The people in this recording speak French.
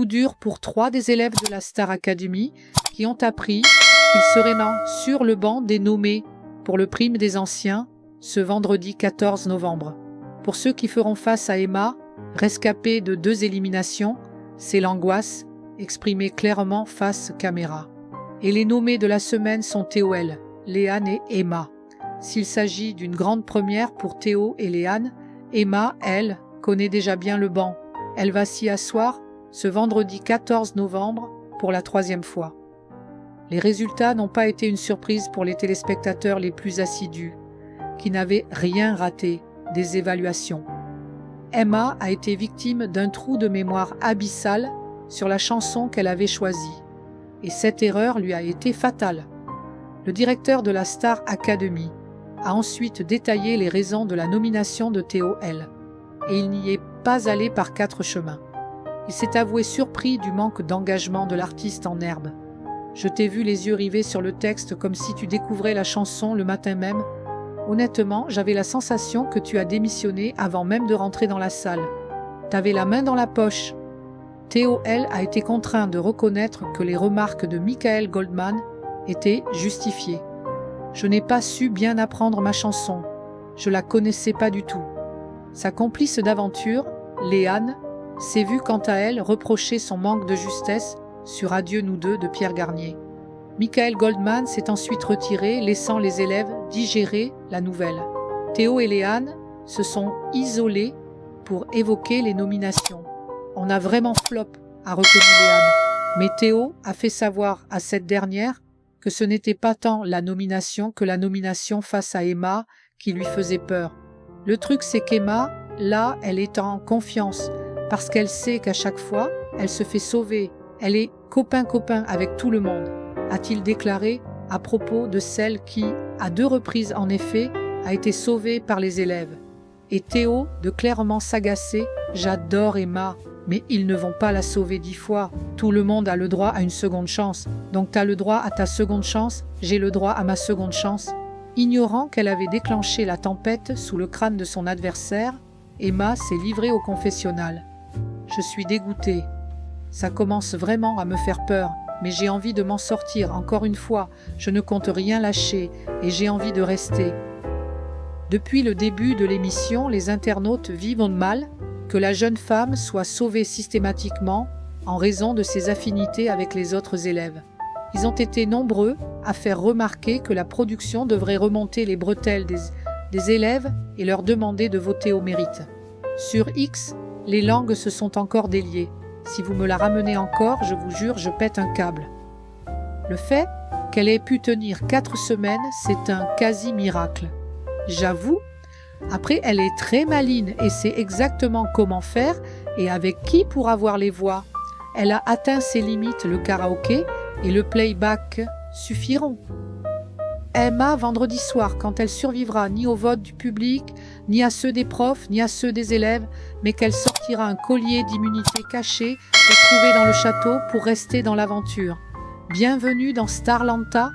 Coup dur pour 3 des élèves de la Star Academy qui ont appris qu'ils seraient sur le banc des nommés pour le prime des anciens ce vendredi 14 novembre. Pour ceux qui feront face à Emma, rescapée de 2 éliminations, c'est l'angoisse exprimée clairement face caméra. Et les nommés de la semaine sont Théo-L, Léane et Emma. S'il s'agit d'une grande première pour Théo et Léane, Emma, elle, connaît déjà bien le banc. Elle va s'y asseoir ce vendredi 14 novembre pour la 3e fois. Les résultats n'ont pas été une surprise pour les téléspectateurs les plus assidus, qui n'avaient rien raté des évaluations. Emma a été victime d'un trou de mémoire abyssal sur la chanson qu'elle avait choisie. Et cette erreur lui a été fatale. Le directeur de la Star Academy a ensuite détaillé les raisons de la nomination de Théo-L. Et il n'y est pas allé par 4 chemins. Il s'est avoué surpris du manque d'engagement de l'artiste en herbe. Je t'ai vu les yeux rivés sur le texte comme si tu découvrais la chanson le matin même. Honnêtement, j'avais la sensation que tu as démissionné avant même de rentrer dans la salle. T'avais la main dans la poche. Théo-L a été contraint de reconnaître que les remarques de Michael Goldman étaient justifiées. Je n'ai pas su bien apprendre ma chanson. Je la connaissais pas du tout. Sa complice d'aventure, Léane, s'est vue quant à elle reprocher son manque de justesse sur Adieu nous deux de Pierre Garnier. Michael Goldman s'est ensuite retiré, laissant les élèves digérer la nouvelle. Théo et Léane se sont isolés pour évoquer les nominations. On a vraiment flop, a reconnu Léane. Mais Théo a fait savoir à cette dernière que ce n'était pas tant la nomination que la nomination face à Emma qui lui faisait peur. Le truc, c'est qu'Emma, là, elle est en confiance, parce qu'elle sait qu'à chaque fois, elle se fait sauver. Elle est copain-copain avec tout le monde, a-t-il déclaré à propos de celle qui, à 2 reprises en effet, a été sauvée par les élèves. Et Théo de clairement s'agacer « J'adore Emma, mais ils ne vont pas la sauver 10 fois. Tout le monde a le droit à une seconde chance. Donc t'as le droit à ta seconde chance, j'ai le droit à ma seconde chance. » Ignorant qu'elle avait déclenché la tempête sous le crâne de son adversaire, Emma s'est livrée au confessionnal. « Je suis dégoûtée. Ça commence vraiment à me faire peur, mais j'ai envie de m'en sortir encore une fois. Je ne compte rien lâcher et j'ai envie de rester. » Depuis le début de l'émission, les internautes vivent mal que la jeune femme soit sauvée systématiquement en raison de ses affinités avec les autres élèves. Ils ont été nombreux à faire remarquer que la production devrait remonter les bretelles des élèves et leur demander de voter au mérite. Sur X, les langues se sont encore déliées. Si vous me la ramenez encore, je vous jure, je pète un câble. Le fait qu'elle ait pu tenir 4 semaines, c'est un quasi-miracle. J'avoue, après elle est très maligne et sait exactement comment faire et avec qui pour avoir les voix. Elle a atteint ses limites, le karaoké et le playback suffiront. Emma, vendredi soir, quand elle survivra ni au vote du public, ni à ceux des profs, ni à ceux des élèves, mais qu'elle sortira un collier d'immunité caché et trouvé dans le château pour rester dans l'aventure. Bienvenue dans Starlanta,